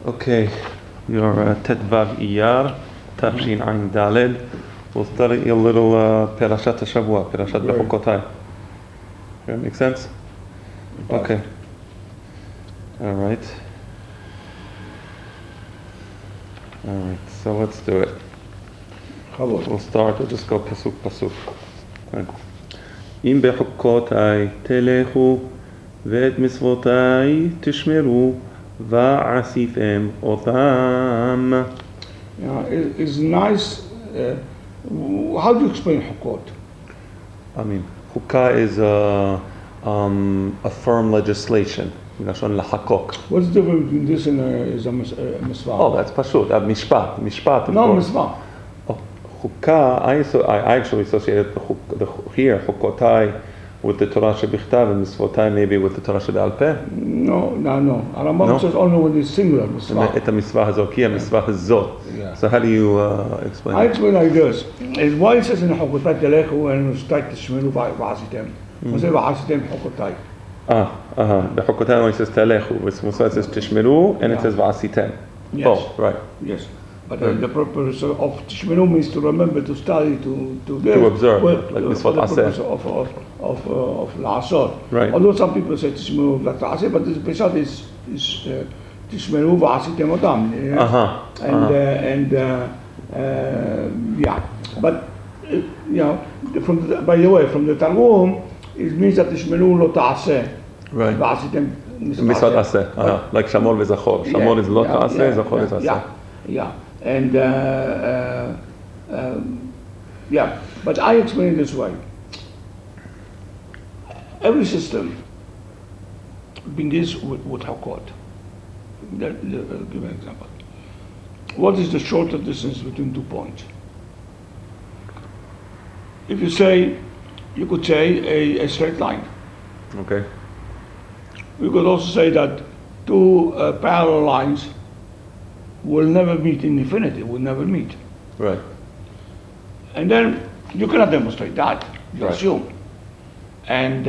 Okay, your Tet Vav Iyar, Tafshin Ain Daled. We'll study a little Perashat Shavua, Perashat BeHukotai. That make sense? Okay. All right. So let's do it. We'll start. We'll just go pasuk pasuk. Im BeHukotai telechu v'et mitzvotai tishmeru va'asifem otam. Yeah, it's nice. How do you explain Hukot? I mean, Hukah is a firm legislation. What's the difference between this and a misvah? Oh, that's pashut. Mishpat. No, misvah. Oh, Hukah. I actually associated the here Hukotai with the Torah shebichtav and Mitzvotai maybe with the Torah shebe'al peh. No. Rambam says only when it's singular misvah. It's a misvah hazot. Here, misvah hazot. So how do you explain? I explain like this. It's why it says in Hukotai telechu and Ustai tishmeru va'asitem. What's it va'asitem Hukotai? The Hukotai only says telechu. With Musa it says tishmeru and it says va'asitem. Yes. Oh, right. Yes. But the purpose of tishmeru means to remember, to study, to observe, like mitzvot aseh. Of la'asor. Right. Although some people say tishmeru like la'aseh, but this Perashat is tishmeru va'asitem otam. Yeah. But by the way, from the Targum, it means that tishmeru lo ta'aseh. Right. Va'asitem mitzvot aseh. Like shamor v'zachor. Shamor is lo ta'aseh, zachor is aseh. Yeah. And but I explain it this way. Every system begins with Hukot. I'll give an example. What is the shortest distance between 2 points? If you could say a straight line. Okay. We could also say that two parallel lines will never meet in infinity, will never meet. Right. And then you cannot demonstrate that, you assume. And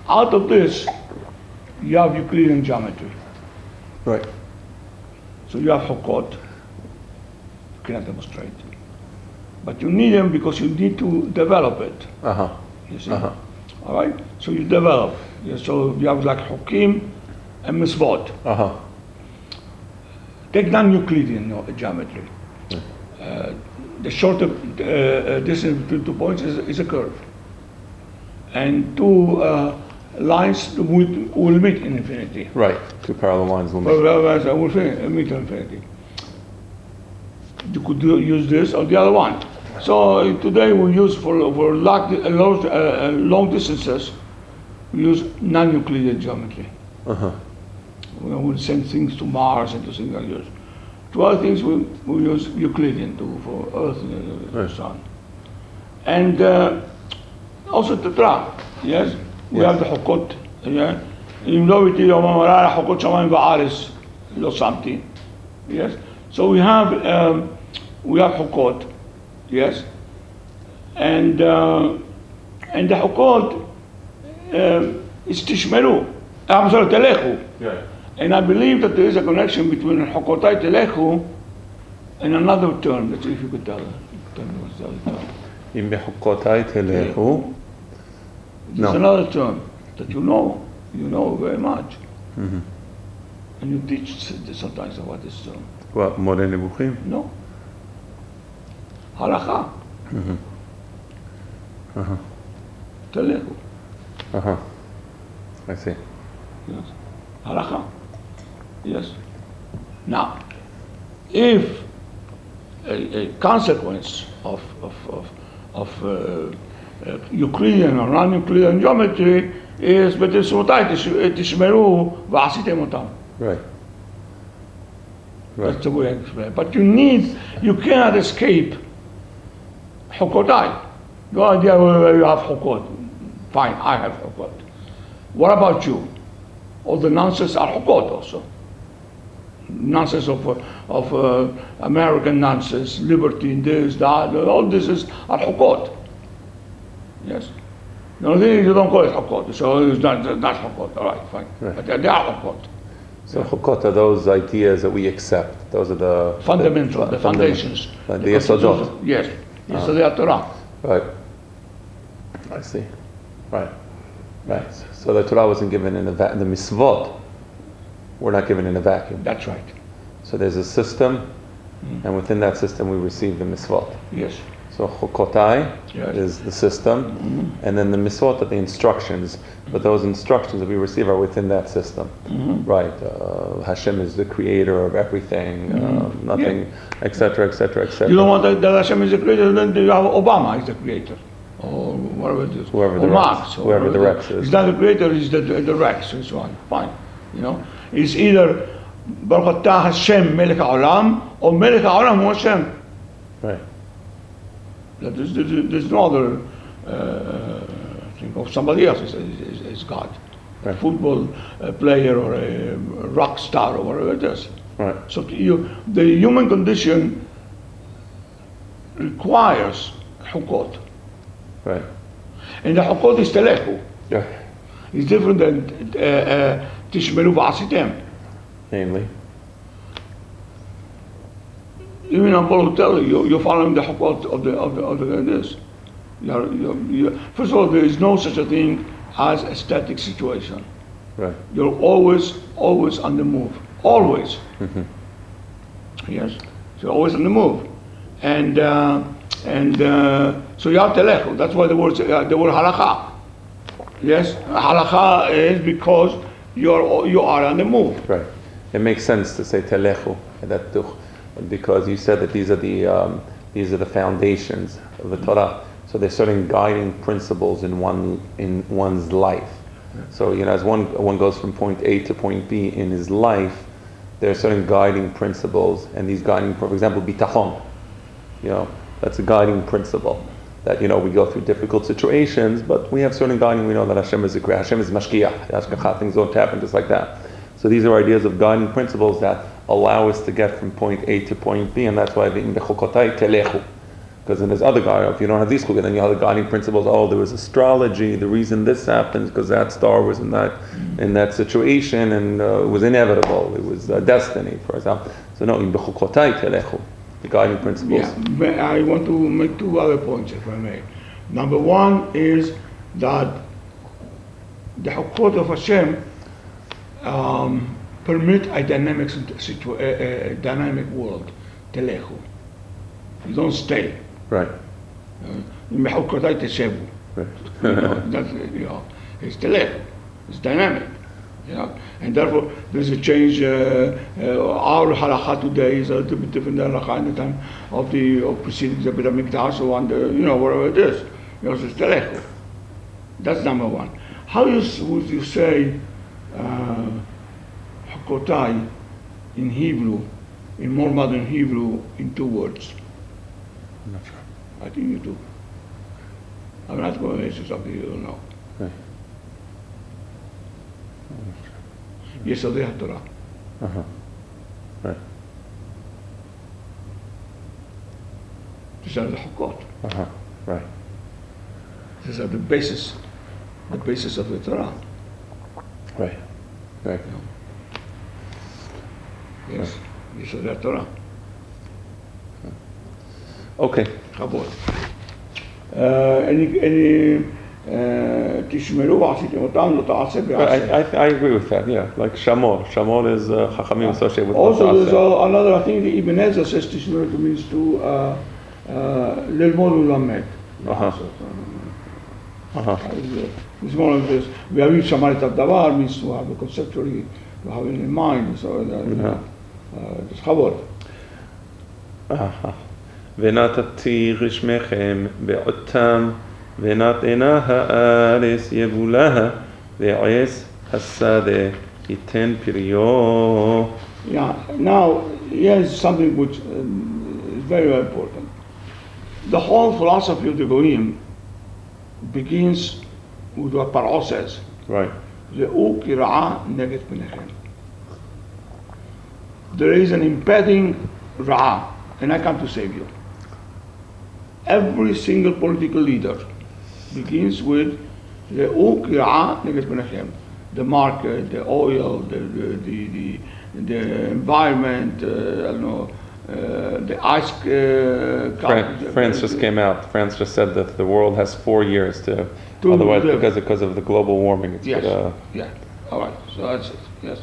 out of this, you have Euclidean geometry. Right. So you have Hukot, you cannot demonstrate. But you need them because you need to develop it. You see? All right? So you develop. So you have like Hukim and Mitzvot. Take non-Euclidean geometry. The shorter distance between 2 points is a curve. And two lines will meet in infinity. Right, two parallel lines will meet. Meet in infinity. You could use this or the other one. So today we use for long distances, we use non-Euclidean geometry. We will send things to Mars and to things like this. To other things we use Euclidean for Earth and the Sun. And also Tetra, yes? We have the Hukot, yeah? Even though we tell Hukot Shamayim Va'aris, Lo Samti, yes? So we have Hukot, yes? And the Hukot is Tishmeru. I'm sorry, Telechu. Yeah. And I believe that there is a connection between Hukotai Telechu and another term. Let's see if you could tell me what's the other term. In BeHukotai telechu. There's another term that you know very much. And you teach sometimes about this term. What, Moreh Nebuchim? No. Halakha. Telechu. I see. Yes. Halakha. Yes. Now, if a consequence of Euclidean or non-Euclidean geometry is tishmeru va'asitem otam. Right. That's the way I explain it. But you cannot escape Hukotai. No idea where you have Hukot. Fine, I have Hukot. What about you? All the nonsense are Hukot also. Nonsense of American nonsense, liberty, this, that, all this are Hukot. Yes. The only thing is you don't call it Hukot, so it's not Hukot. All right, fine. Right. But they are Hukot. So Hukota, those ideas that we accept, those are the fundamental, the foundations. The Yesodot. Yes, Yesodot Torah. Right. I see. Right. Right. So the Torah wasn't given in a vacuum. The mitzvot were not given in a vacuum. That's right. So there's a system, and within that system we receive the mitzvot. Yes. So Hukotai is the system, and then the mitzvot are the instructions. But those instructions that we receive are within that system, right? Hashem is the creator of everything, nothing, etc., etc., etc. You don't want that Hashem is the creator, then you have Obama is the creator, or whatever it is, whoever or the Marx, Rex, whoever the Rex is. He's not the creator, he's the Rex, and so on. Fine, you know. It's either Baruch Atah Hashem Melech HaOlam or Melech HaOlam Hu Hashem. Right. There's no other thing of somebody else is God. Right. A football player or a rock star or whatever it is. Right. So the human condition requires hukot. Right. And the hukot is telechu. Yeah. It's different than tishmeru v'asitem. Namely. Even I'm going to tell you, you're following the hukot of this. First of all, there is no such a thing as a static situation. Right. You're always on the move. Always. Yes. So you're always on the move. And so you have telechu. That's why the word halakha. Yes. Halakha is because you are on the move. Right. It makes sense to say telechu, because you said that these are the foundations of the Torah. So there's certain guiding principles in one's life. So as one goes from point A to point B in his life, there are certain guiding principles, and these guiding, for example, bitachon. That's a guiding principle. That we go through difficult situations, but we have certain guiding. We know that Hashem is a creator. Hashem is mashkiach. Things don't happen just like that. So these are ideas of guiding principles that allow us to get from point A to point B, and that's why BeHukotai telechu. Because then there's other guiding. If you don't have these chukot, then you have the guiding principles. Oh, there was astrology. The reason this happens because that star was in that situation, and it was inevitable. It was destiny, for example. So no, in BeHukotai telechu, the guiding principles. Yeah, I want to make two other points, if I may. Number one is that the hukot of Hashem permit a dynamic world, telechu. You don't stay. Right. BeHukotai teshevu. It's telechu. It's dynamic. And therefore there's a change. Our halakha today is a little bit different than halakha in the time of preceding the Beit HaMikdash or whatever it is. So it's telechu. That's number one. How would you say Hukotai in Hebrew, in more modern Hebrew, in two words? I'm not sure. I think you do. I'm not going to answer something you don't know. Right. Yesodei Torah. Right. These are the Hukot. Right. These are the basis of the Torah. Right. Right. Yes. Yesodei Torah. Okay. Chabot. Any tishmeru v'asitem otam lo ta'aseh b'aseh. I agree with that. Yeah, like shamor. Shamor is chachamim associated with. Also, there's another. I think the Ibn Ezra says tishmeru means to lelmod ulamed. It's more of this. We have shamarit davar means to have a conceptually, to have it in mind. So it's chabot. ונתתי רשמכם בעותם, ונתנה הארץ יבולה, ועץ השדה ייתן פריו. Yeah, now here's something which is very, very important. The whole philosophy of the Goyim begins with what Paro says. Right. ראו כי רעה נגד פניכם. There is an impeding רעה, and I come to save you. Every single political leader begins with ראו כי רעה נגד פניכם. the market, the oil, the environment, I don't know, the ice. France just came out. France just said that the world has 4 years to otherwise, because of the global warming. It's yeah. All right. So that's it. Yes.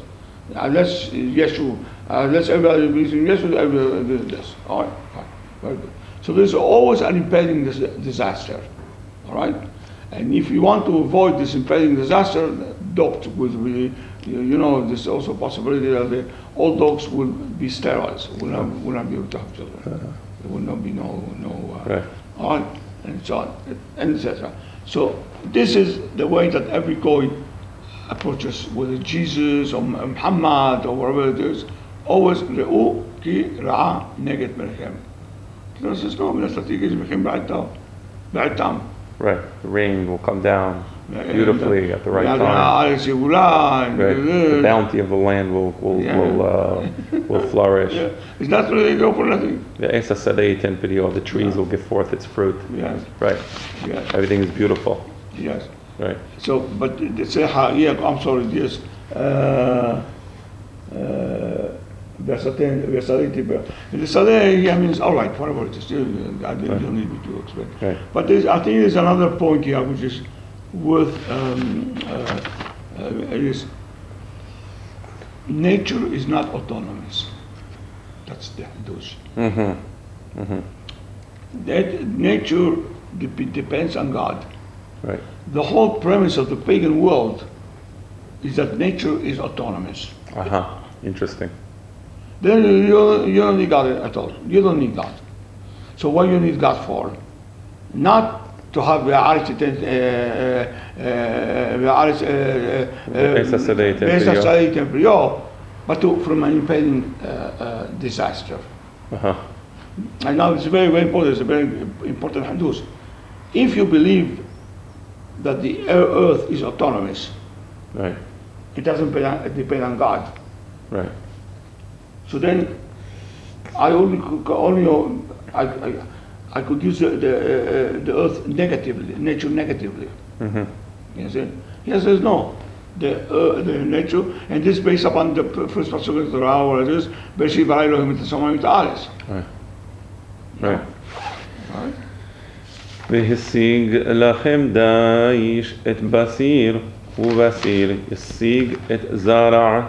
Unless Yeshua, unless everybody believes in Yeshua, everybody does this. All right. Fine. Very good. So there's always an impending disaster. All right. And if you want to avoid this impending disaster, dogs will be, there's also a possibility that the old dogs will be sterilized, will not be able to have children. There will not be no right. All right, and so on, and etc. So this is the way that every Goy approaches, whether Jesus or Muhammad or whatever it is, always Re'u ki ra'a neget merechem. Because there's no strategy right now. Right, the rain will come down beautifully at the right time. Right. The bounty of the land will flourish. Yeah. It's not really go for nothing. The trees will give forth its fruit. Yes. Right. Yes. Everything is beautiful. Yes. Right. So, but they say, I'm sorry, yes. Versatility. Means all right, whatever it is. I don't need me to explain. Right. But I think there's another point here which is worth. It is nature is not autonomous. That's the Hindus. That nature depends on God. Right. The whole premise of the pagan world is that nature is autonomous. Interesting. Then you don't need God at all. You don't need God. So what you need God for? Not to have but from an impending disaster. And now it's very, very important. It's a very important hadith. If you believe that the earth is autonomous, right, it doesn't depend on God. Right. So then, I could use the earth negatively, nature negatively. He says no, the nature, and this is based upon the first passage of the Torah, where it is, "Beshi bara Elohim et hasamayim et haaretz." Right. והשיג לכם דאיש את בסיר ובסיר ישיג את זרע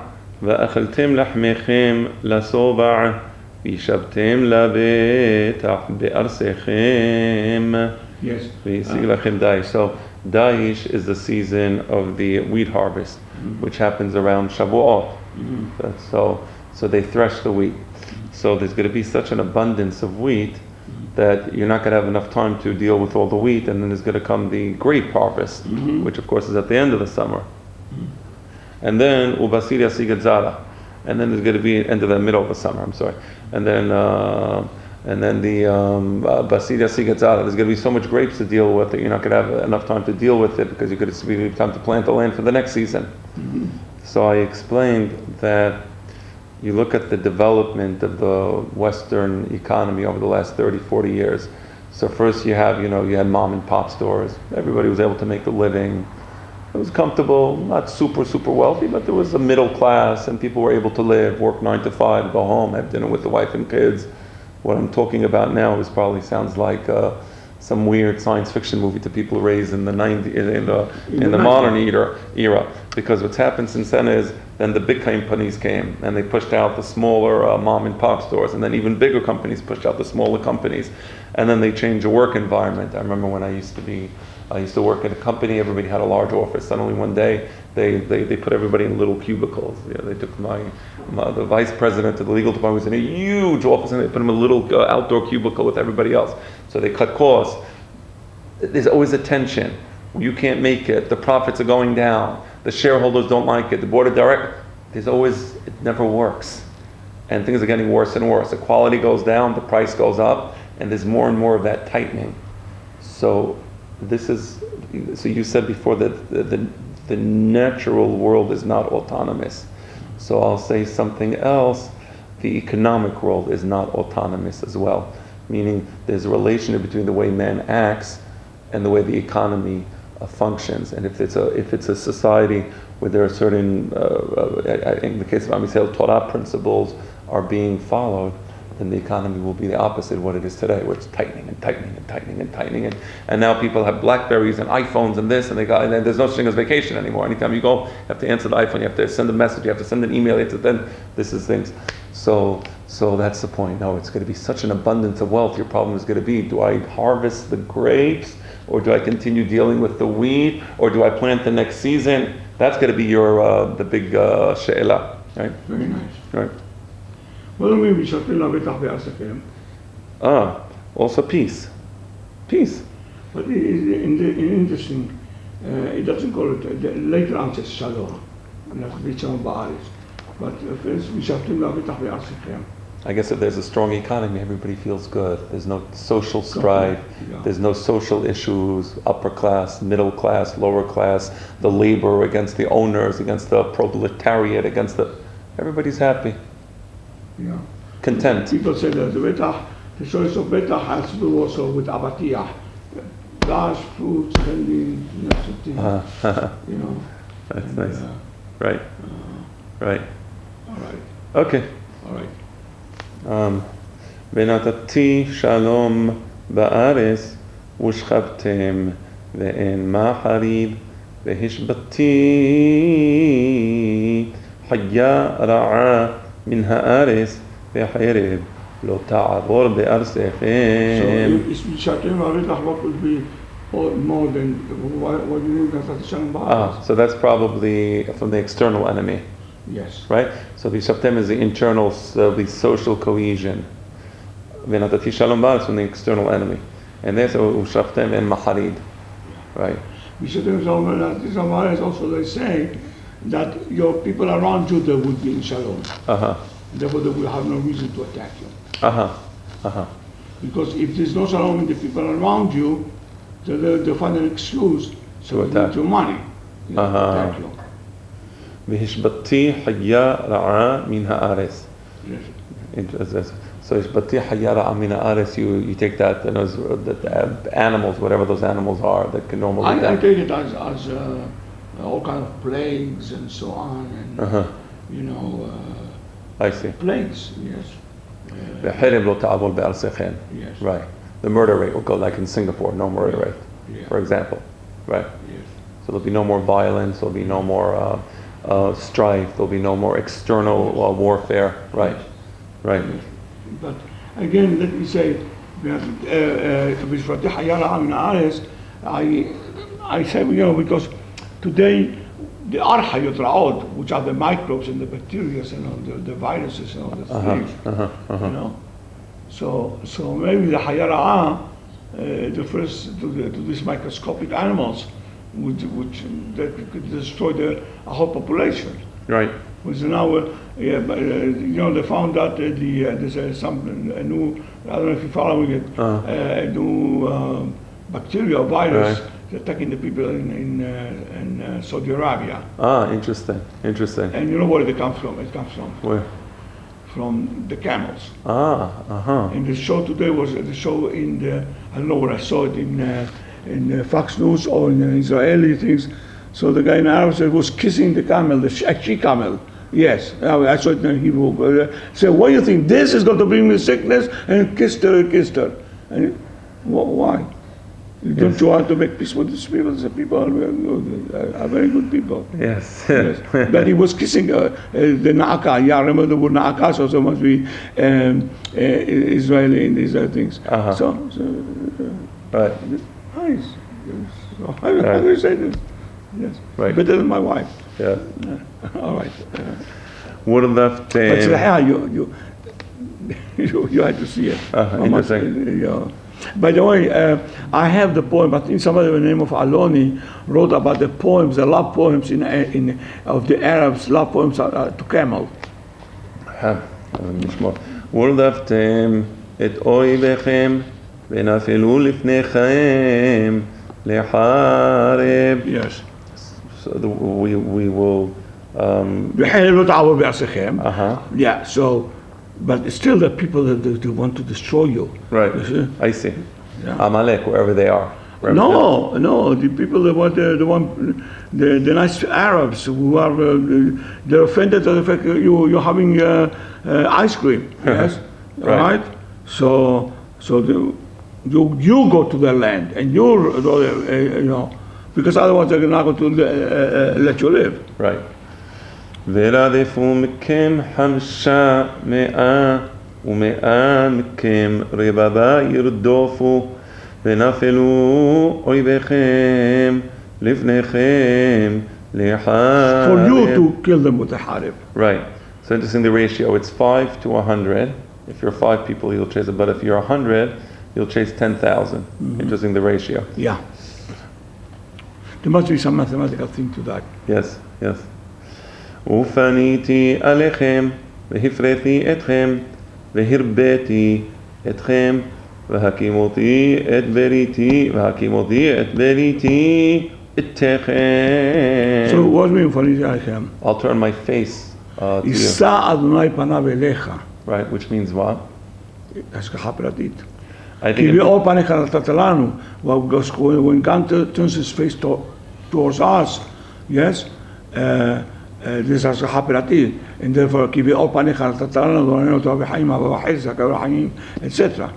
ואכלתם לחמכם לשובע וישבתם לבטח בארצכם. והשיג לכם דאיש. So Daish is the season of the wheat harvest, which happens around Shavuot. So they thresh the wheat. So there's going to be such an abundance of wheat that you're not going to have enough time to deal with all the wheat, and then there's going to come the grape harvest, which of course is at the end of the summer. And then ubasir yasig zara, and then there's going to be end of the middle of the summer. I'm sorry. And then the basir yasig zara. There's going to be so much grapes to deal with that you're not going to have enough time to deal with it because you're going to be time to plant the land for the next season. So I explained that. You look at the development of the Western economy over the last 30, 40 years. So first you had mom and pop stores. Everybody was able to make a living. It was comfortable, not super, super wealthy, but there was a middle class and people were able to live, work 9 to 5, go home, have dinner with the wife and kids. What I'm talking about now is probably sounds like some weird science fiction movie to people raised in the 90s, in the modern era. Because what's happened since then is then the big companies came and they pushed out the smaller mom and pop stores, and then even bigger companies pushed out the smaller companies, and then they changed the work environment. I remember when I used to work at a company, everybody had a large office. Suddenly one day they put everybody in little cubicles. They took the vice president of the legal department was in a huge office and they put him in a little outdoor cubicle with everybody else. So they cut costs. There's always a tension. You can't make it. The profits are going down. The shareholders don't like it. The board of directors, it never works. And things are getting worse and worse. The quality goes down, the price goes up, and there's more and more of that tightening. So you said before that the natural world is not autonomous. So I'll say something else. The economic world is not autonomous as well. Meaning there's a relationship between the way man acts and the way the economy functions. And if it's a society where there are certain, in the case of Am Yisrael, Torah principles are being followed, then the economy will be the opposite of what it is today, where it's tightening and tightening and tightening and tightening. And now people have Blackberries and iPhones and this, and there's no such thing as vacation anymore. Anytime you go, you have to answer the iPhone, you have to send a message, you have to send an email, then this is things. So that's the point. No, it's going to be such an abundance of wealth. Your problem is going to be, do I harvest the grapes, or do I continue dealing with the wheat, or do I plant the next season? That's going to be your the big she'ela, right? Very nice. Right. What do you mean, Shatila Betach Be'asechem? Also peace. Peace. But interesting, it doesn't call it, later on it says Shalom. But first, Shatila Betach Be'asechem. I guess if there's a strong economy, everybody feels good. There's no social strife. Yeah. There's no social issues, upper class, middle class, lower class, the labor against the owners, against the proletariat, everybody's happy. Yeah. Content. People say that the choice of betach has to do also with abatiyah. Dash, fruits, candy, you know. That's and, nice. Right. Right. All right. Okay. All right. ונתתי שלום בארץ ושכבתם ואין מחריד והשבתי חיה רעה מן הארץ והחרב לא תעבור בארצכם. So, what would be more than what you mean that Shalom Ba'aretz? So that's probably from the external enemy. Yes. Right? So V'shaptem is the internal, the social cohesion. V'natati shalom ba'aretz from the external enemy. And there's V'shaptem and maharid. Right? V'shaptem shalom ba'aretz also they say that your people around you, they would be in shalom. Therefore they will have no reason to attack you. Because if there's no shalom in the people around you, they'll find an excuse to attack your money. Attack you. והשבתי חיה רעה מן הארץ. So השבתי חיה רעה מן הארץ, you take that, the animals, whatever those animals are that can normally I take it as all kind of plagues and so on, and you know, I see. plagues, yes. והחרב לא תעבור בארצכם. Yes. Right. The murder rate will go like in Singapore, no murder rate, for example. Right. Yes. So there'll be no more violence, there'll be no more strife, there'll be no more external warfare. Right. Right. But again, let me say, I say, you know, because today the archayot ra'od, which are the microbes and the bacteria and all the viruses and all the things, you know. So maybe the hayara'ah refers to these microscopic animals, which that could destroy a whole population. Right. Because now, you know, they found out there's a new, I don't know if you're following it, a new bacteria virus attacking the people in Saudi Arabia. Interesting. And you know where it comes from? It comes from Where? From the camels. And the show today was the show in the, I don't know where I saw it, in Fox News or in Israeli things. So the guy in Arab said was kissing the camel, the she camel. Yes, I saw it in Hebrew. Said, what do you think? This is going to bring me sickness? And kissed her. And why? Don't you want to make peace with these people? The people are very good people. Yes. But he was kissing the Na'aka. Yeah, remember the word Na'aka, so it must be Israeli in these other things. Right. Nice. How do you say this? Yes. Right. Better than my wife. Yeah. All right. Would have left. But you had to see it. Interesting. By the way, I have the poem. I think somebody by the name of Aloni wrote about the poems, the love poems of the Arabs. Love poems to camel. ורדפתם את אויביכם ונפלו לפניכם לחרב. Yes. So we will. Yeah. So, but it's still the people that want to destroy you. Right. I see. Yeah. Amalek, wherever they are. Right. No, the people that were the nice Arabs who are they're offended at the fact that you're having ice cream. Yes, Right. all right. So you go to their land and because otherwise they're not going to let you live. Right. ורדפו מכם 500 ומאה מכם רבבה ירדופו ונפלו אויביכם לפניכם לחרב. For you to kill them with a harib. Right. So interesting the ratio. It's 5 to 100. If you're 5 people, you'll chase it. But if you're 100, you'll chase 10,000. Interesting the ratio. Yeah. There must be some mathematical thing to that. Yes, yes. ופניתי עליכם והפרתי אתכם והרביתי אתכם והקימותי את בריתי איתכם. So what do you mean פניתי עליכם? I'll turn my face to you. יישא אדוני פניו אליך. Right, which means what? השגחה פרטית. I כי think באור פניך נתת לנו. When God turns his face towards us, yes, this is השגחה פרטית. And therefore, כי באור פניך נתת לנו, דורנו אותו בחיים, אבא וחזק, בחיים, etc.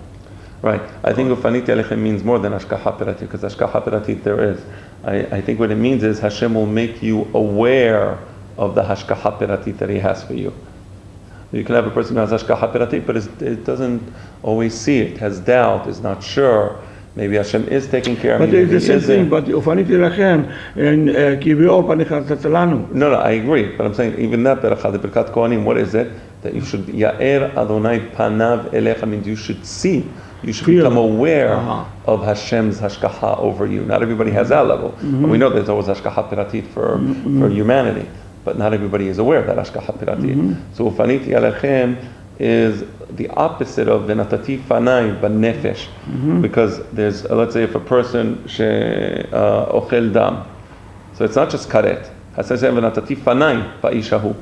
Right. I think Ufaniti Alechem means more than Hashgacha Peratit, because Hashgacha Peratit there is. I think what it means is Hashem will make you aware of the Hashgacha Peratit that He has for you. You can have a person who has Hashgacha Peratit, but it doesn't always see it, has doubt, is not sure. Maybe Hashem is taking care of me. But it's the same thing, but Ufaniti Alechem, and כי באור פניך נתת לנו. No, I agree. But I'm saying even that Beracha, the Birkat Kohanim, what is it? That you should Ya'er Adonai Panav Elecha means you should see. You should become aware of Hashem's hashgacha over you. Not everybody has that level. And we know there's always hashgacha piratit for humanity, but not everybody is aware of that hashgacha piratit. So ufaniti alechem is the opposite of v'natati fanai b'nefesh, because there's let's say if a person she ochel dam, so it's not just karet. Hashem says v'natati fanai ba'ishahu.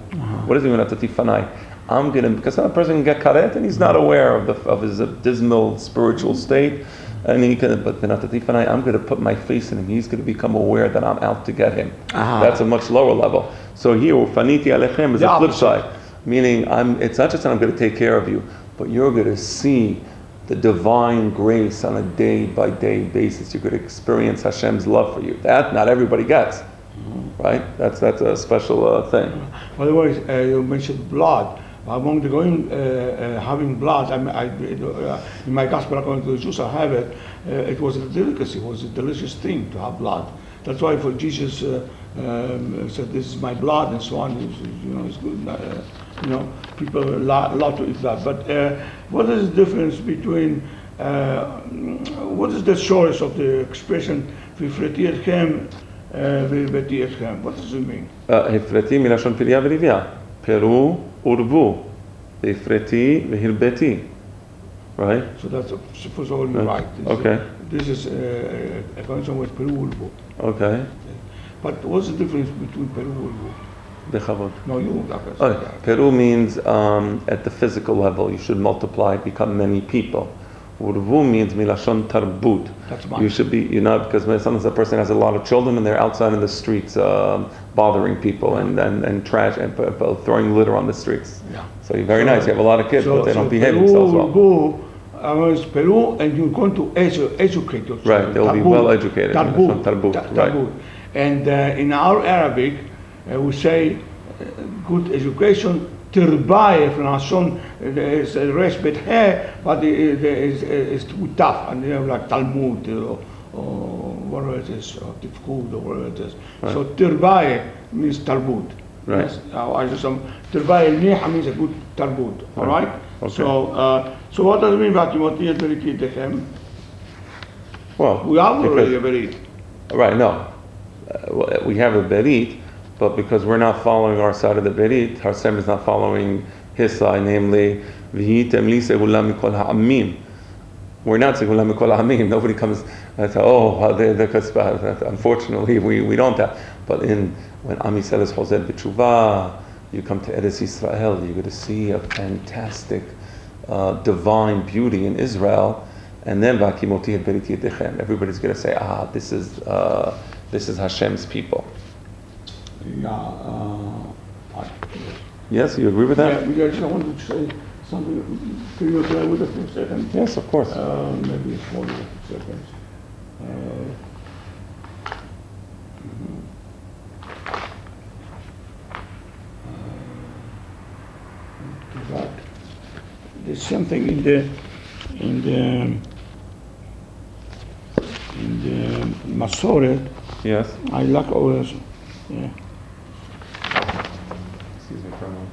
What is v'natati fanai? I'm gonna, because some person can get karet and he's not aware of his dismal spiritual state, and he can. But I'm gonna put my face in him. He's gonna become aware that I'm out to get him. That's a much lower level. So here, faniti alechem is the flip side, meaning it's not just that I'm gonna take care of you, but you're gonna see the divine grace on a day-by-day basis. You're gonna experience Hashem's love for you. That not everybody gets, right? That's a special thing. By the way, you mentioned blood. Among the Goyim having blood, in my gospel according to the Jews, I have it. It was a delicacy, it was a delicious thing to have blood. That's why for Jesus said, "This is my blood," and so on. It's good. People love to eat that. But what is the difference between? What is the source of the expression "V'ifreti etchem, v'irveti etchem"? What does it mean? Hifreti milashon pilya v'rivya. Peru urvu, v'ifreti v'hirbeti, right? So that's first of all right. Okay. This is a connection with Peru urvu. Okay. But what's the difference between Peru urvu? Bechavod. No, you. Peru means at the physical level, you should multiply, become many people. Urvu means milashon tarbut. You should be, because sometimes a person has a lot of children and they're outside in the streets bothering people and trash and throwing litter on the streets. Yeah. So you're very nice. You have a lot of kids, but they don't behave themselves well. It's Peru, and you're going to educate your children. Right, they'll be well educated. Tarbut. Right. And in our Arabic, we say good education. Terbaye from our son is respect here, but it's too tough, and they have like Talmud or whatever it is, or Tifkud or whatever it is. Right. So Terbaye means Talmud. Right. Yes. Terbaye Niha means a good Talmud. All right. Okay. So what does it mean about Timothy and Berit? Well, we have already a Berit. Right. No, we have a Berit. But because we're not following our side of the Berit, Hashem is not following His side, namely, V'hitem li segula mikol ha'amim. We're not segula mikol ha'amim. Nobody comes and says, unfortunately, we don't have. But when Am Yisrael is Chozer b'tshuva, you come to Eretz Yisrael, you're going to see a fantastic divine beauty in Israel, and then Vakimoti et Beriti Yedechem. Everybody's going to say, this is Hashem's people. Yeah. Yes, you agree with that? Yeah, I just wanted to say something. Can you play with it for a second? Yes, of course. Maybe 40 seconds. There's something in the Masoret. Yes. I like always. Yeah. Excuse me for a moment.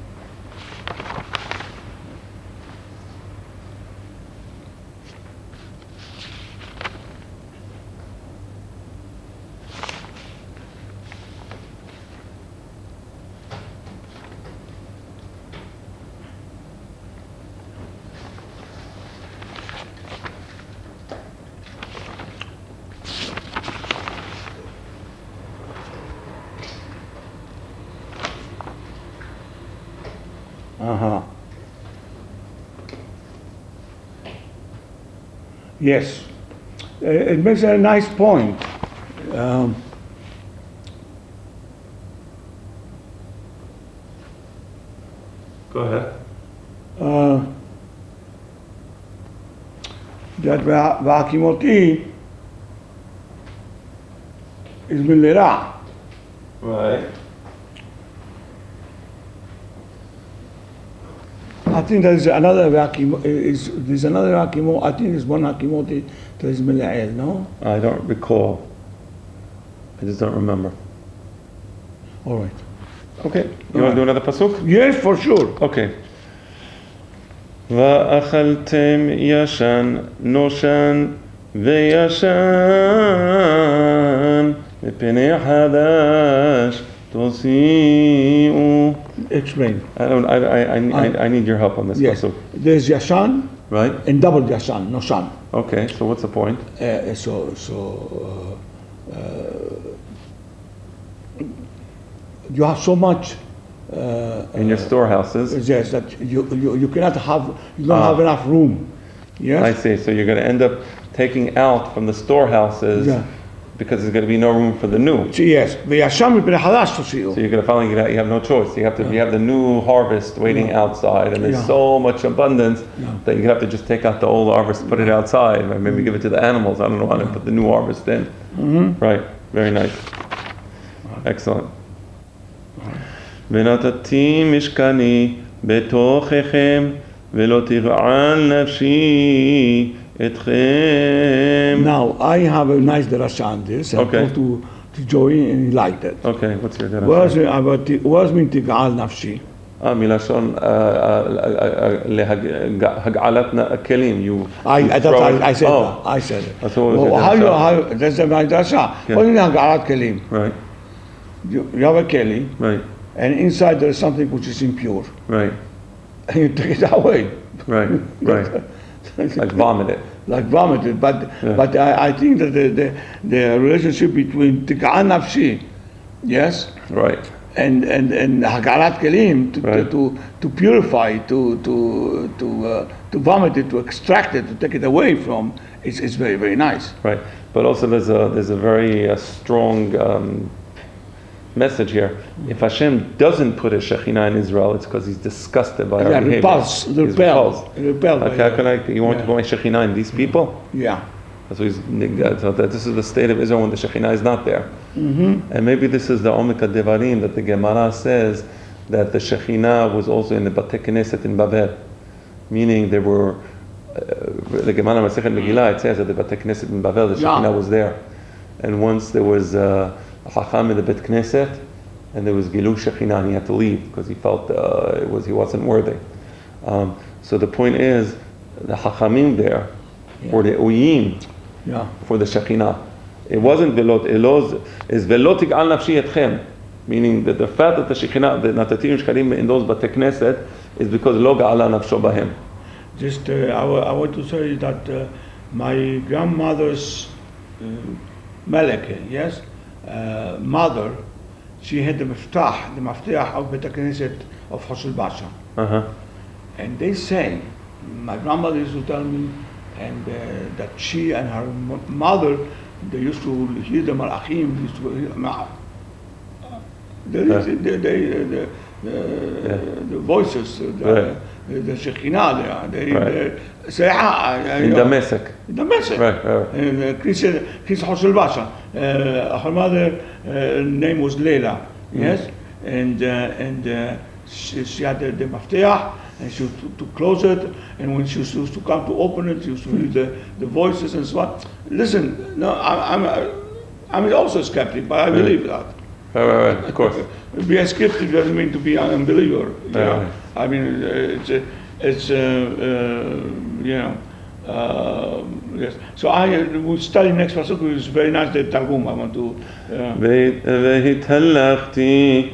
Yes, it makes a nice point. Go ahead. That Vakimoti is Milera. Right. I think there's another Vakim. There's another Vakimo. I think there's one Vakimoti that is Mila'el, no? I don't recall. I just don't remember. All right. Okay. You want to do another pasuk? Yes, for sure. Okay. ואכלתם ישן נושן וישן מפני חדש תוציאו. Explain. I need your help on this Yes. pasuk. There's Yashan Right? and double Yashan, Noshan. Okay, so what's the point? You have so much In your storehouses. yes, that you cannot have, you don't have enough room. Yes? I see. So you're going to end up taking out from the storehouses because there's going to be no room for the new. Yes. וישן מפני חדש תוציאו. So you're going to finally get out. You have no choice. You have the new harvest waiting outside, and there's so much abundance that you have to just take out the old harvest, put it outside, and maybe give it to the animals. I don't know how to put the new harvest in. Right. Very nice. Excellent. ונתתי משכני בתוככם ולא תרען נפשי אתכם. Now I have a nice drasha on this. I Okay. talked to Joey and he liked it. Okay, what's your דרשה? was mean תגעל נפשי. מלשון להגעלת הכלים. I said that. I said it. So what was your דרשה? That's my drasha. What is הגעלת כלים? Right, You have a keli, right, and inside there is something which is impure, right, and you take it away. right, right. Like vomit it. Like vomited, but I think that the relationship between tika'an nafshi, yes, Right, and hagarat kelim to purify, to vomit it, to extract it, to take it away from, is very, very nice. right. But also there's a very strong message here. If Hashem doesn't put a Shekhinah in Israel, it's because He's disgusted by our behavior. Repelled. Like, how can you want to put my Shekhinah in these people? Yeah. So this is the state of Israel when the Shekhinah is not there. And maybe this is the Omika Devarim that the Gemara says that the Shekhinah was also in the Batei Knesset in Babel, meaning there were the Gemara Masechet Megillah, it says that the Batei Knesset in Babel, the Shekhinah was there, and once there was a Hacham in the Bet Knesset, and there was Gilu Shekhinah, and he had to leave because he felt he wasn't worthy. So the point is, the Hachamim there were the Uyim for the Shekhinah. It wasn't Velot, is Velot Tig'al Nafshi Etchem, meaning that the fact that the Shekhinah, the Natatim Shkalim in those Batei Knesset, is because Lo Ga'ala Nafsho Bahem. Just, I want to say that my grandmother's Meleke, yes, mother, she had the Maftah of Beit Knesset of Hoshel Basha. And they say, my grandmother used to tell me, and that she and her mother, they used to hear the malachim, used to hear the voices, the Shekhinah, in Damascus. Damascus. Right. Chris Hosel Basha. Her mother name was Leila. Yes, and she had the mafteah, and she used to close it, and when she used to come to open it, she used to hear the voices and so on. Listen, no, I'm also skeptic, but I believe that. Right, of course. Be a skeptic doesn't mean to be an unbeliever. You know? Right. I mean, it's you know. Yes. So I will study next pasuk. It's very nice. The Targum. I want to. והתהלכתי.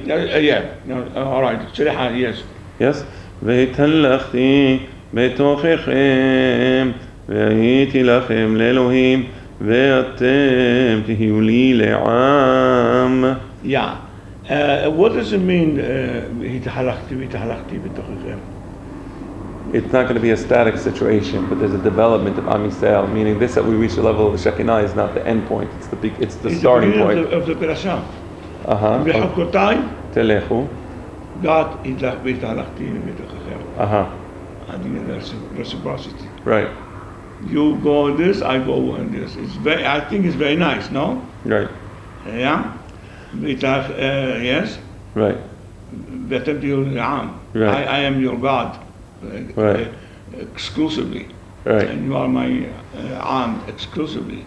Yeah. No, all right. Shreha, yes. Yes. והתהלכתי בתוככם והייתי לכם לאלוהים ואתם תהיו לי לעם. Yeah. What does it mean? התהלכתי בתוככם. It's not going to be a static situation, but there's a development of Am Yisrael, meaning this that we reach the level of the Shekinah is not the end point; it's the starting point of the Perashat. BeHukotai. Telechu. God והתהלכתי בתוככם. I think that's reciprocity. Right. You go this, I go on this. I think it's very nice, no? Right. Yeah. Yes. Right. ואתם תהיו לעם. Right. I am your God. Right. Exclusively. Right. And you are my arm exclusively.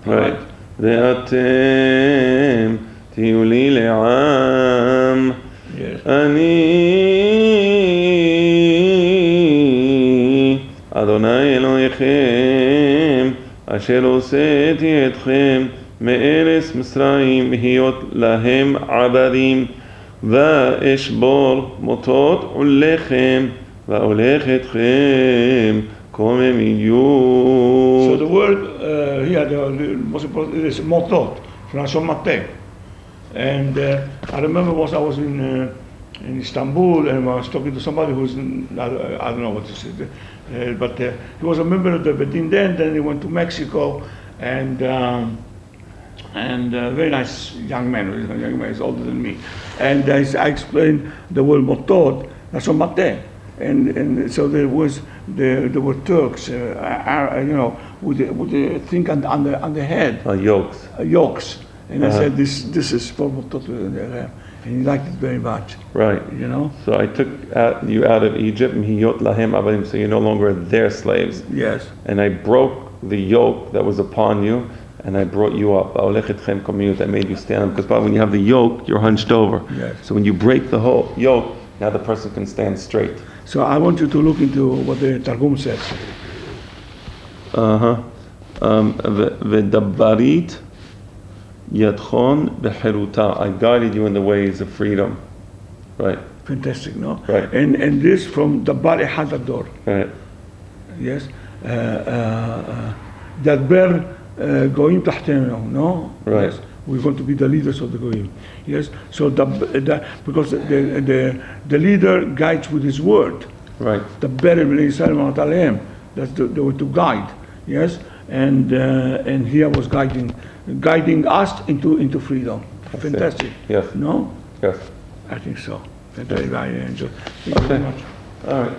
Right. ואתם תהיו לי לעם. Yes. אני אדוני אלוהיכם אשר הוצאתי אתכם מארץ מצרים להיות להם עבדים ואשבור מוטות עולכם והולך אתכם קוממיות. So the word here, the most important is motot, from Mate. And I remember once I was in Istanbul and I was talking to somebody who's, I don't know what to say, but he was a member of the Bedin then he went to Mexico and a very nice young man, he's older than me. And I explained the word motot, Mate. And so there were Turks, you know, with the thing on the head. Yokes. Yokes. And I said, this is for Motot, and he liked it very much. Right. You know? So I took you out of Egypt, Mihiyot Lahem Abadim, so you're no longer their slaves. Yes. And I broke the yoke that was upon you, and I brought you up. I made you stand up. Because when you have the yoke, you're hunched over. Yes. So when you break the whole yoke, now the person can stand straight. So I want you to look into what the Targum says. V'dabarit yadchon b'cheruta. I guided you in the ways of freedom. Right. Fantastic, no? Right. And this from Dabar Ehad Ador. Right. Yes. Dadber Goim Tahtenu, no? Right. Yes. We're going to be the leaders of the Goyim. Yes. So because the leader guides with his word. Right. The better Israel, that's the way to guide. Yes. And here was guiding us into freedom. Fantastic. Yes. No? Yes. I think so. Thank you very much. All right.